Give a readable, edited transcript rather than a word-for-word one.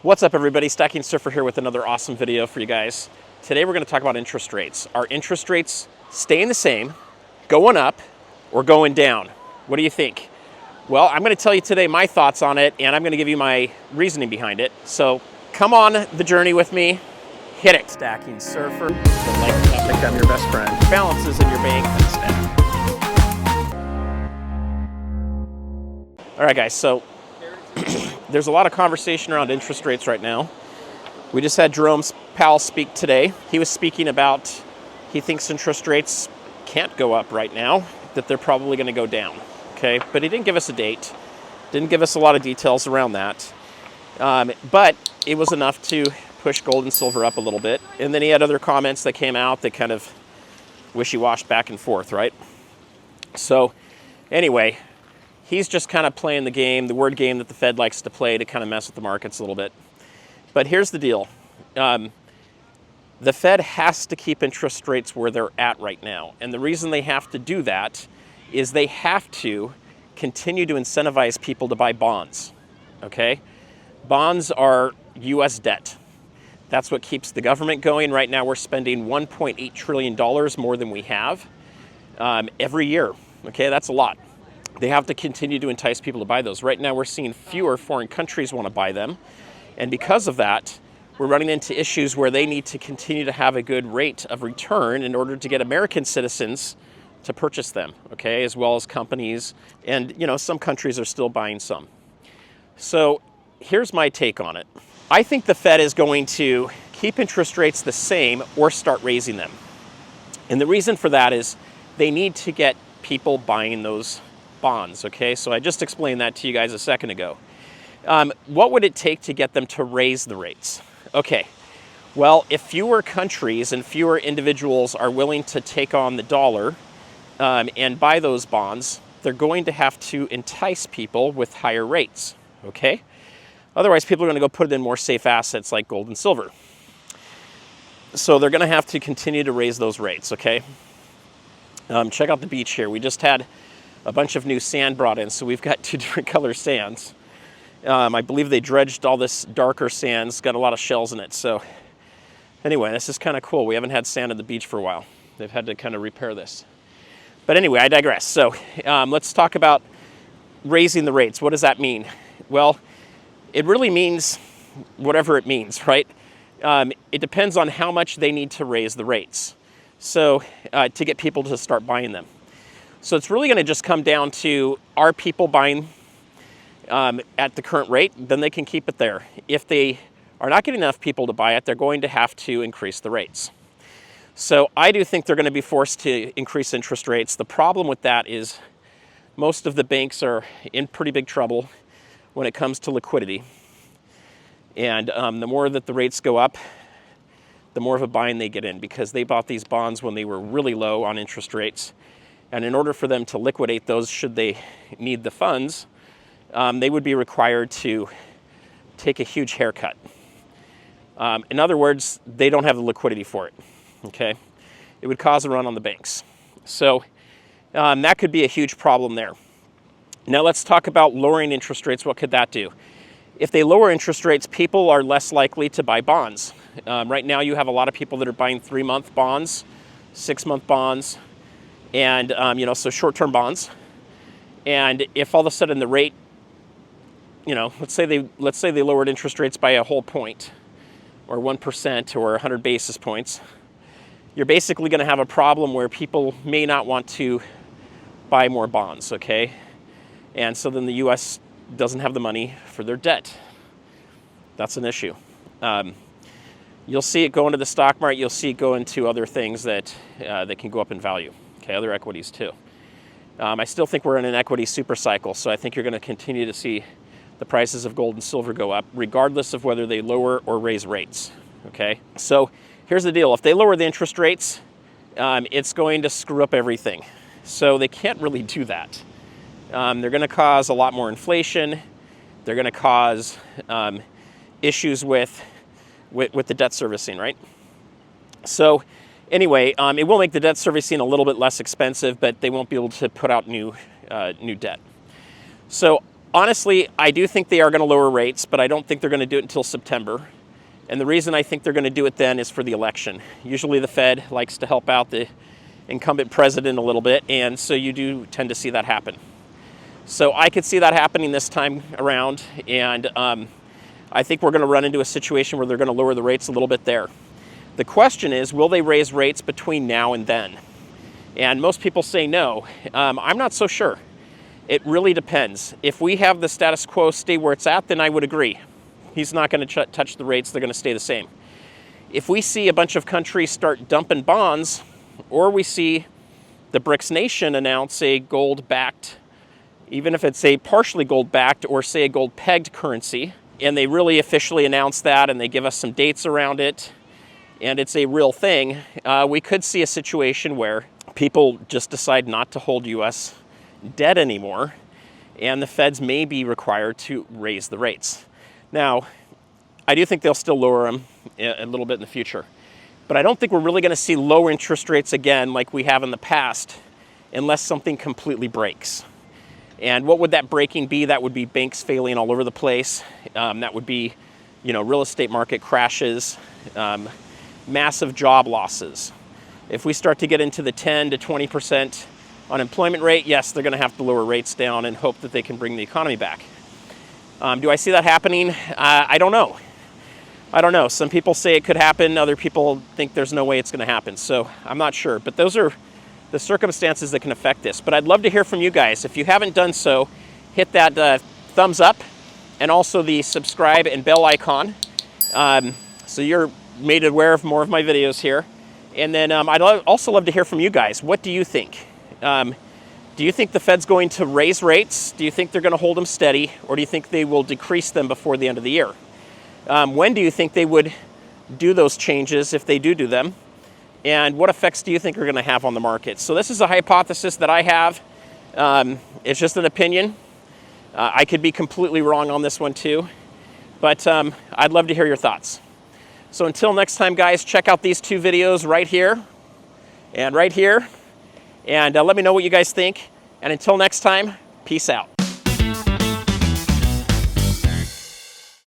What's up, everybody? Stacking Surfer here with another awesome video for you guys. Today we're going to talk about interest rates. Are interest rates staying the same, going up, or going down? What do you think? Well, I'm going to tell you today my thoughts on it, and I'm going to give you my reasoning behind it. So come on the journey with me. Hit it. Stacking Surfer. I think I'm your best friend. Balances in your bank instead. All right, guys. So there's a lot of conversation around interest rates right now. We just had Jerome Powell speak today. He was speaking about he thinks interest rates can't go up right now, that they're probably going to go down. Okay, but he didn't give us a date, didn't give us a lot of details around that. But it was enough to push gold and silver up a little bit. And then he had other comments that came out that kind of wishy-washed back and forth, right? So anyway, he's just kind of playing the game, the word game that the Fed likes to play to kind of mess with the markets a little bit. But here's the deal. The Fed has to keep interest rates where they're at right now. And the reason they have to do that is they have to continue to incentivize people to buy bonds, okay? Bonds are U.S. debt. That's what keeps the government going. Right now we're spending $1.8 trillion more than we have every year, okay? That's a lot. They have to continue to entice people to buy those. Right now we're seeing fewer foreign countries want to buy them. And because of that, we're running into issues where they need to continue to have a good rate of return in order to get American citizens to purchase them, okay, as well as companies. And, you know, some countries are still buying some. So here's my take on it. I think the Fed is going to keep interest rates the same or start raising them. And the reason for that is they need to get people buying those bonds, okay? So I just explained that to you guys a second ago. What would it take to get them to raise the rates? Okay, well, if fewer countries and fewer individuals are willing to take on the dollar and buy those bonds, they're going to have to entice people with higher rates, okay? Otherwise, people are going to go put it in more safe assets like gold and silver. So they're going to have to continue to raise those rates, okay? Check out the beach here. We just had a bunch of new sand brought in, so we've got two different color sands. I believe they dredged all this darker sand. It's got a lot of shells in it. So anyway, this is kind of cool. We haven't had sand at the beach for a while. They've had to kind of repair this. But anyway, I digress. So let's talk about raising the rates. What does that mean? Well, it really means whatever it means, right? It depends on how much they need to raise the rates. So to get people to start buying them. So it's really going to just come down to, are people buying at the current rate? Then they can keep it there. If they are not getting enough people to buy it, they're going to have to increase the rates. So I do think they're going to be forced to increase interest rates. The problem with that is most of the banks are in pretty big trouble when it comes to liquidity. And the more that the rates go up, the more of a bind they get in, because they bought these bonds when they were really low on interest rates. And in order for them to liquidate those, should they need the funds, they would be required to take a huge haircut. In other words, they don't have the liquidity for it, okay? It would cause a run on the banks. So that could be a huge problem there. Now let's talk about lowering interest rates. What could that do? If they lower interest rates, people are less likely to buy bonds. Right now you have a lot of people that are buying 3-month bonds, 6-month bonds, and so short-term bonds. And if all of a sudden the rate, let's say they lowered interest rates by a whole point, or 1%, or 100 basis points, you're basically going to have a problem where people may not want to buy more bonds, okay? And so then the U.S. doesn't have the money for their debt. That's an issue. You'll see it go into the stock market. You'll see it go into other things that can go up in value. Okay, other equities too. I still think we're in an equity super cycle, so I think you're going to continue to see the prices of gold and silver go up, regardless of whether they lower or raise rates. Okay, so here's the deal. If they lower the interest rates, it's going to screw up everything. So they can't really do that. They're going to cause a lot more inflation. They're going to cause issues with the debt servicing, right? So anyway, it will make the debt servicing a little bit less expensive, but they won't be able to put out new debt. So honestly, I do think they are going to lower rates, but I don't think they're going to do it until September. And the reason I think they're going to do it then is for the election. Usually the Fed likes to help out the incumbent president a little bit, and so you do tend to see that happen. So I could see that happening this time around, and I think we're going to run into a situation where they're going to lower the rates a little bit there. The question is, will they raise rates between now and then? And most people say no. I'm not so sure. It really depends. If we have the status quo stay where it's at, then I would agree. He's not going to touch the rates. They're going to stay the same. If we see a bunch of countries start dumping bonds, or we see the BRICS nation announce a gold-backed, even if it's a partially gold-backed or say a gold-pegged currency, and they really officially announce that and they give us some dates around it, and it's a real thing, we could see a situation where people just decide not to hold U.S. debt anymore, and the Feds may be required to raise the rates. Now, I do think they'll still lower them a little bit in the future, but I don't think we're really going to see low interest rates again like we have in the past unless something completely breaks. And what would that breaking be? That would be banks failing all over the place. That would be, real estate market crashes, massive job losses. If we start to get into the 10 to 20% unemployment rate, yes, they're going to have to lower rates down and hope that they can bring the economy back. Do I see that happening? I don't know. I don't know. Some people say it could happen. Other people think there's no way it's going to happen. So I'm not sure. But those are the circumstances that can affect this. But I'd love to hear from you guys. If you haven't done so, hit that thumbs up and also the subscribe and bell icon. So you're made aware of more of my videos here. And then I'd also love to hear from you guys. What do you think? Do you think the Fed's going to raise rates? Do you think they're going to hold them steady? Or do you think they will decrease them before the end of the year? When do you think they would do those changes if they do them? And what effects do you think are going to have on the market? So this is a hypothesis that I have. It's just an opinion. I could be completely wrong on this one too. But I'd love to hear your thoughts. So until next time, guys, check out these two videos right here and right here. And let me know what you guys think. And until next time, peace out.